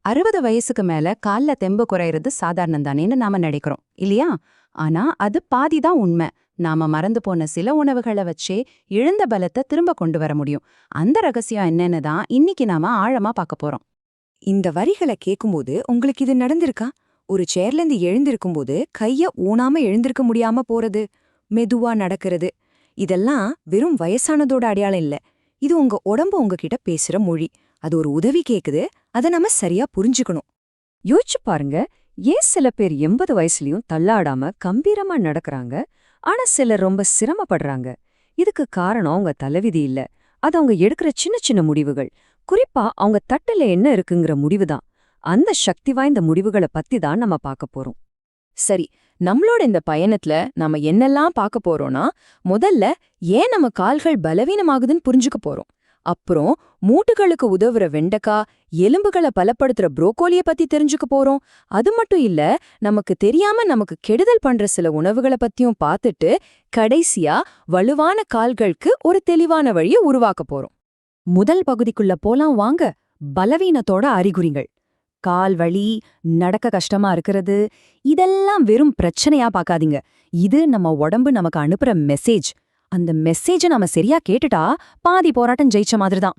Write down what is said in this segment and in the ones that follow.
60 வயசுக்கு மேல கால்ல தெம்பு குறையிறது சாதாரணம் தானேன்னு நாம நினைக்கிறோம் இல்லையா? ஆனா அது பாதிதான் உண்மை. நாம மறந்து போன சில உணவுகளை வச்சே இழந்த பலத்தை திரும்ப கொண்டு வர முடியும். அந்த ரகசியம் என்னன்னு தான் இன்னைக்கு நாம ஆழமா பார்க்க போறோம். இந்த வரிகளை கேட்கும்போது உங்களுக்கு இது நடந்திருக்கா? ஒரு சேர்ல இருந்து எழுந்திருக்கும்போது கைய ஊனாம எழுந்திருக்க முடியாம போறது, மெதுவா நடக்கிறது, இதெல்லாம் வெறும் வயசானதோட அடையாளம் இல்ல. இது உங்க உடம்பு உங்ககிட்ட பேசுற மொழி. அது ஒரு உதவி கேக்குது. அதை நம்ம சரியா புரிஞ்சுக்கணும். யோசிச்சு பாருங்க, ஏன் சில பேர் 80 வயசுலயும் தள்ளாடாம கம்பீரமா நடக்கறாங்க, ஆனா சிலர் ரொம்ப சிரமப்படுறாங்க? இதுக்கு காரணம் அவங்க தலைவிதி இல்ல, அது அவங்க எடுக்கிற சின்ன சின்ன முடிவுகள். குறிப்பா அவங்க தட்டுல என்ன இருக்குங்கிற முடிவுதான். அந்த சக்தி வாய்ந்த முடிவுகளை பத்தி தான் நம்ம பார்க்க போறோம். சரி, நம்மளோட இந்த பயணத்துல நாம என்னெல்லாம் பார்க்க போறோம்னா, முதல்ல ஏன் நம்ம கால்கள் பலவீனமாகுதுன்னு புரிஞ்சுக்க போறோம். அப்புறம் மூட்டுகளுக்கு உதவுற வெண்டைக்காய், எலும்புகளை பலப்படுத்துற புரோக்கோலிய பத்தி தெரிஞ்சுக்க போறோம். அது மட்டும் இல்ல, நமக்கு தெரியாம நமக்கு கெடுதல் பண்ற சில உணவுகளை பத்தியும் பார்த்துட்டு, கடைசியா வலுவான கால்களுக்கு ஒரு தெளிவான வழியை உருவாக்க போறோம். முதல் பகுதிக்குள்ள போலாம் வாங்க. பலவீனத்தோட அறிகுறிகள். கால் வலி, நடக்க கஷ்டமா இருக்கிறது, இதெல்லாம் வெறும் பிரச்சனையா பார்க்காதீங்க. இது நம்ம உடம்பு நமக்கு அனுப்புற மெசேஜ். அந்த மெசேஜ நாம சரியா கேட்டுட்டா பாதி போராட்டம் ஜெயிச்ச மாதிரி தான்.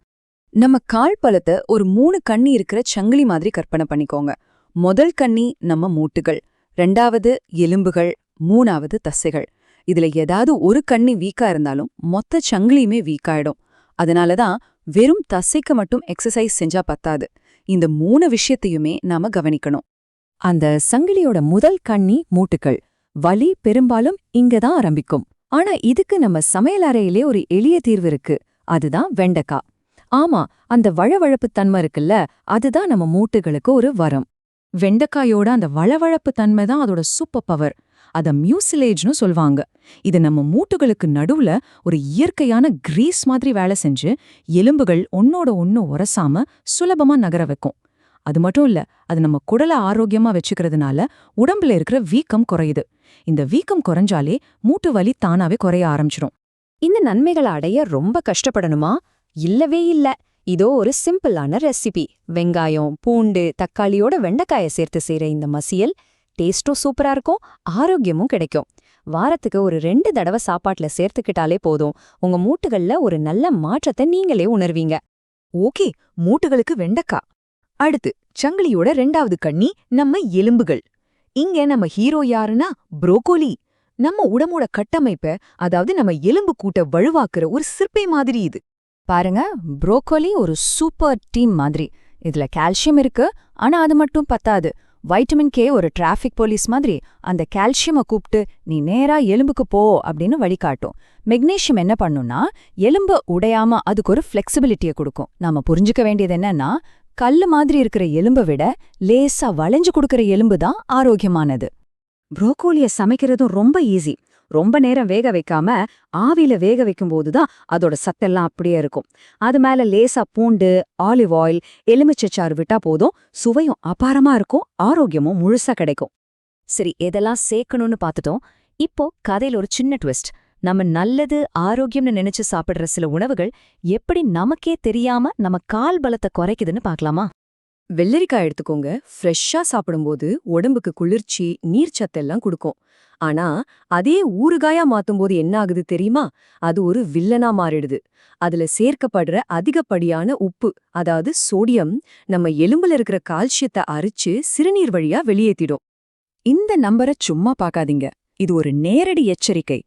நம்ம கால் பலத்தை ஒரு 3 கண்ணி இருக்கிற சங்கிலி மாதிரி கற்பனை பண்ணிக்கோங்க. முதல் கண்ணி நம்ம மூட்டுகள், 2வது எலும்புகள், 3வது தசைகள். இதுல ஏதாவது ஒரு கண்ணி வீக்கா இருந்தாலும் மொத்த சங்கிலியுமே வீக்காயிடும். அதனாலதான் வெறும் தசைக்கு மட்டும் எக்ஸசைஸ் செஞ்சா பத்தாது. இந்த 3 விஷயத்தையுமே நாம கவனிக்கணும். அந்த சங்கிலியோட முதல் கண்ணி மூட்டுகள். வலி பெரும்பாலும் இங்கதான் ஆரம்பிக்கும். ஆனா இதுக்கு நம்ம சமையலறையிலே ஒரு எளிய தீர்வு இருக்கு. அதுதான் வெண்டைக்காய். ஆமா, அந்த வழவழப்பு தன்மை இருக்குல்ல, அதுதான் நம்ம மூட்டுகளுக்கு ஒரு வரம். வெண்டைக்காயோட அந்த வழவழப்பு தன்மை தான் அதோட சூப்பர் பவர். அத மியூசிலேஜ்னு சொல்வாங்க. இது நம்ம மூட்டுகளுக்கு நடுவுல ஒரு இயற்கையான கிரீஸ் மாதிரி வேலை செஞ்சு எலும்புகள் ஒன்னோட ஒன்னு உரசாம சுலபமா நகர வைக்கும். அது மட்டும் இல்ல, அது நம்ம குடலை ஆரோக்கியமா வச்சுக்கிறதுனால உடம்புல இருக்கிற வீக்கம் குறையுது. இந்த வீக்கம் குறைஞ்சாலே மூட்டு வலி தானாவே குறைய ஆரம்பிச்சிடும். இந்த நன்மைகளை அடைய ரொம்ப கஷ்டப்படணுமா? இல்லவே இல்ல. இதோ ஒரு சிம்பிளான ரெசிபி. வெங்காயம், பூண்டு, தக்காளியோட வெண்டைக்காயை சேர்த்து செய்ற இந்த மசியல் டேஸ்டும் சூப்பரா இருக்கும், ஆரோக்கியமும் கிடைக்கும். வாரத்துக்கு ஒரு 2 தடவை சாப்பாட்டுல சேர்த்துக்கிட்டாலே போதும், உங்க மூட்டுகள்ல ஒரு நல்ல மாற்றத்தை நீங்களே உணர்வீங்க. ஓகே, மூட்டுகளுக்கு வெண்டைக்காய். அடுத்து சங்கிலியோட 2வது கண்ணி நம்ம எலும்புகள். இங்க நம்ம ஹீரோ யாருன்னா புரோக்கோலி. நம்ம உடம்போட கட்டமைப்ப, அதாவது நம்ம எலும்பு கூட்ட வலுவாக்குற ஒரு சிற்பி மாதிரி இது. பாருங்க, புரோக்கோலி ஒரு சூப்பர் டீம் மாதிரி. இதுல கால்சியம் இருக்கு, ஆனா அது மட்டும் பத்தாது. வைட்டமின் கே ஒரு டிராஃபிக் போலீஸ் மாதிரி அந்த கால்சியமை கூப்பிட்டு நீ நேரா எலும்புக்கு போ அப்படின்னு வழிகாட்டும். மெக்னீஷியம் என்ன பண்ணும்னா எலும்பு உடையாம அதுக்கு ஒரு ஃப்ளெக்சிபிலிட்டியை கொடுக்கும். நாம புரிஞ்சுக்க வேண்டியது என்னன்னா, கல்லு மாதிரி இருக்கிற எலும்பை விட லேசா வளைஞ்சு கொடுக்கற எலும்பு தான் ஆரோக்கியமானது. புரோக்கோலிய சமைக்கிறதும் ரொம்ப ஈஸி. ரொம்ப நேரம் வேக வைக்காம ஆவியில வேக வைக்கும்போது தான் அதோட சத்தெல்லாம் அப்படியே இருக்கும். அது மேல லேசா பூண்டு, ஆலிவ் ஆயில், எலுமிச்சைச்சாறு விட்டா போதும், சுவையும் அபாரமா இருக்கும், ஆரோக்கியமும் முழுசா கிடைக்கும். சரி, எதெல்லாம் சேர்க்கணும்னு பார்த்துட்டோம். இப்போ கதையில ஒரு சின்ன ட்விஸ்ட். நம்ம நல்லது ஆரோக்கியம்னு நினைச்சு சாப்பிடுற சில உணவுகள் எப்படி நமக்கே தெரியாம நம்ம கால் பலத்தை குறைக்குதுன்னு பார்க்கலாமா? வெள்ளரிக்காய் எடுத்துக்கோங்க. ஃப்ரெஷ்ஷா சாப்பிடும்போது உடம்புக்கு குளிர்ச்சி, நீர்ச்சத்தெல்லாம் கொடுக்கும். ஆனா அதே ஊறுகாயா மாத்தும்போது என்ன ஆகுது தெரியுமா? அது ஒரு வில்லனா மாறிடுது. அதுல சேர்க்கப்படுற அதிகப்படியான உப்பு, அதாவது சோடியம், நம்ம எலும்புல இருக்கிற கால்சியத்தை அரிச்சு சிறுநீர் வழியா வெளியேத்திடும். இந்த நம்பரை சும்மா பார்க்காதீங்க. இது ஒரு நேரடி எச்சரிக்கை.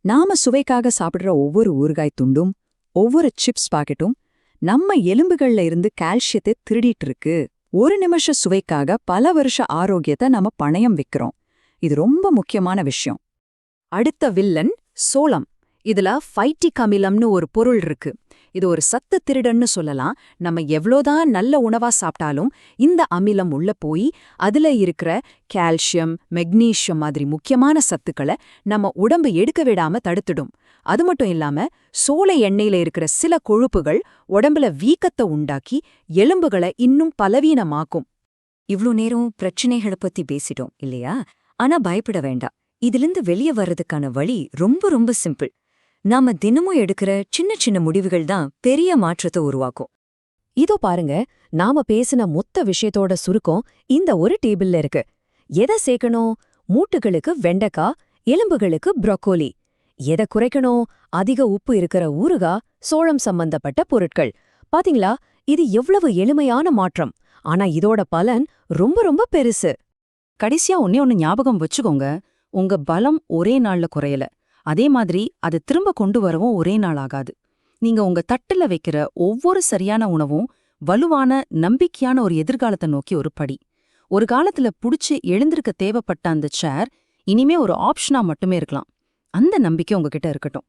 நாம சுவைக்காக சாப்பிடுற ஒவ்வொரு ஊறுகாய் துண்டும், ஒவ்வொரு சிப்ஸ் பாக்கெட்டும் நம்ம எலும்புகள்ல இருந்து கால்சியத்தை திருடிட்டு இருக்கு. ஒரு நிமிஷ சுவைக்காக பல வருஷ ஆரோக்கியத்தை நம்ம பணயம் வைக்கிறோம். இது ரொம்ப முக்கியமான விஷயம். அடுத்த வில்லன் சோளம். இதுல ஃபைட்டிக் அமிலம்னு ஒரு பொருள் இருக்கு. இது ஒரு சத்து திருடன்னு சொல்லலாம். நம்ம எவ்வளோதான் நல்ல உணவா சாப்பிட்டாலும் இந்த அமிலம் உள்ள போய் அதுல இருக்கிற கால்சியம், மெக்னீஷியம் மாதிரி முக்கியமான சத்துக்களை நம்ம உடம்பு எடுக்க விடாம தடுத்துடும். அது மட்டும் இல்லாம சோளை எண்ணெயில இருக்கிற சில கொழுப்புகள் உடம்புல வீக்கத்தை உண்டாக்கி எலும்புகளை இன்னும் பலவீனமாக்கும். இவ்ளோ நேரம் பிரச்சனைகளை பத்தி பேசிட்டோம் இல்லையா? ஆனா பயப்பட வேண்டாம். இதிலிருந்து வெளியே வர்றதுக்கான வழி ரொம்ப ரொம்ப சிம்பிள். நாம தினமும் எடுக்கிற சின்ன சின்ன முடிவுகள் தான் பெரிய மாற்றத்தை உருவாக்கும். இதோ பாருங்க, நாம பேசின மொத்த விஷயத்தோட சுருக்கம் இந்த ஒரு டேபிள்ல இருக்கு. எதை சேர்க்கணும்? மூட்டுகளுக்கு வெண்டைக்காய், எலும்புகளுக்கு ப்ரோக்கோலி. எதை குறைக்கணும்? அதிக உப்பு இருக்கிற ஊறுகாய், சோளம் சம்பந்தப்பட்ட பொருட்கள். பாத்தீங்களா, இது எவ்வளவு எளிமையான மாற்றம். ஆனா இதோட பலன் ரொம்ப ரொம்ப பெருசு. கடைசியா ஒண்ணே ஞாபகம் வச்சுக்கோங்க, உங்க பலம் ஒரே நாள்ல குறையல. அதே மாதிரி அது திரும்ப கொண்டு வரவும் ஒரே நாள் ஆகாது. நீங்க உங்க தட்டுல வைக்கிற ஒவ்வொரு சரியான உணவும் வலுவான நம்பிக்கையான ஒரு எதிர்காலத்தை நோக்கி ஒரு படி. ஒரு காலத்துல புடிச்சு எழுந்திருக்க தேவைப்பட்ட அந்த சேர் இனிமே ஒரு ஆப்ஷனா மட்டுமே இருக்கலாம். அந்த நம்பிக்கை உங்ககிட்ட இருக்கட்டும்.